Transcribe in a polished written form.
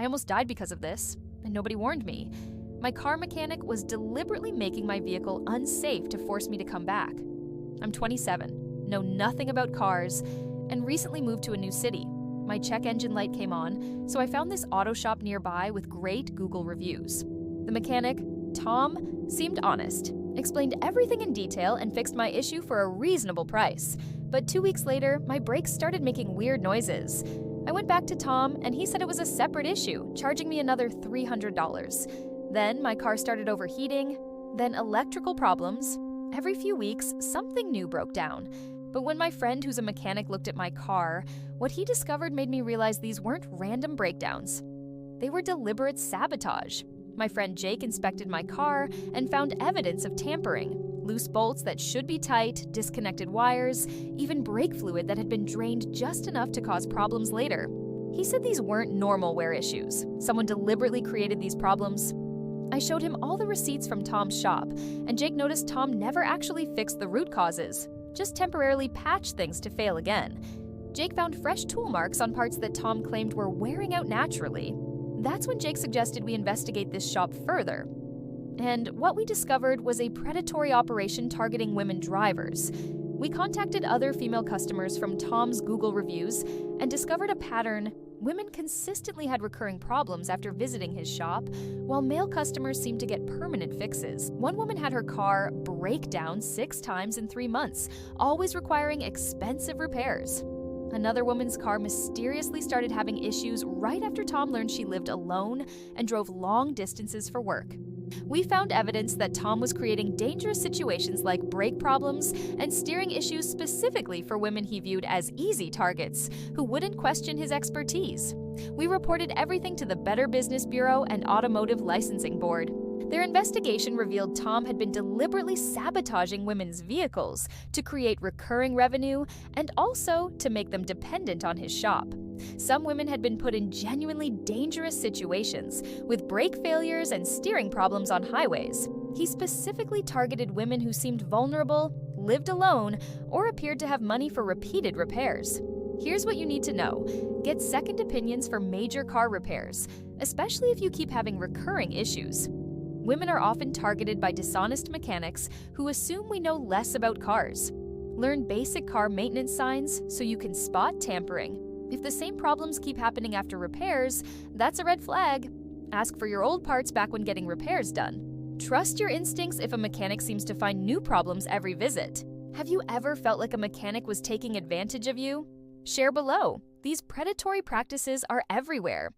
I almost died because of this, and nobody warned me. My car mechanic was deliberately making my vehicle unsafe to force me to come back. I'm 27, know nothing about cars, and recently moved to a new city. My check engine light came on, so I found this auto shop nearby with great Google reviews. The mechanic, Tom, seemed honest, explained everything in detail, and fixed my issue for a reasonable price. But 2 weeks later, my brakes started making weird noises. I went back to Tom, and he said it was a separate issue, charging me another $300. Then my car started overheating, then electrical problems. Every few weeks, something new broke down. But when my friend who's a mechanic looked at my car, what he discovered made me realize these weren't random breakdowns. They were deliberate sabotage. My friend Jake inspected my car and found evidence of tampering. Loose bolts that should be tight, disconnected wires, even brake fluid that had been drained just enough to cause problems later. He said these weren't normal wear issues. Someone deliberately created these problems. I showed him all the receipts from Tom's shop, and Jake noticed Tom never actually fixed the root causes, just temporarily patched things to fail again. Jake found fresh tool marks on parts that Tom claimed were wearing out naturally. That's when Jake suggested we investigate this shop further. And what we discovered was a predatory operation targeting women drivers. We contacted other female customers from Tom's Google reviews and discovered a pattern. Women consistently had recurring problems after visiting his shop, while male customers seemed to get permanent fixes. One woman had her car break down 6 times in 3 months, always requiring expensive repairs. Another woman's car mysteriously started having issues right after Tom learned she lived alone and drove long distances for work. We found evidence that Tom was creating dangerous situations like brake problems and steering issues specifically for women he viewed as easy targets who wouldn't question his expertise. We reported everything to the Better Business Bureau and Automotive Licensing Board. Their investigation revealed Tom had been deliberately sabotaging women's vehicles to create recurring revenue and also to make them dependent on his shop. Some women had been put in genuinely dangerous situations, with brake failures and steering problems on highways. He specifically targeted women who seemed vulnerable, lived alone, or appeared to have money for repeated repairs. Here's what you need to know. Get second opinions for major car repairs, especially if you keep having recurring issues. Women are often targeted by dishonest mechanics who assume we know less about cars. Learn basic car maintenance signs so you can spot tampering. If the same problems keep happening after repairs, that's a red flag. Ask for your old parts back when getting repairs done. Trust your instincts if a mechanic seems to find new problems every visit. Have you ever felt like a mechanic was taking advantage of you? Share below. These predatory practices are everywhere.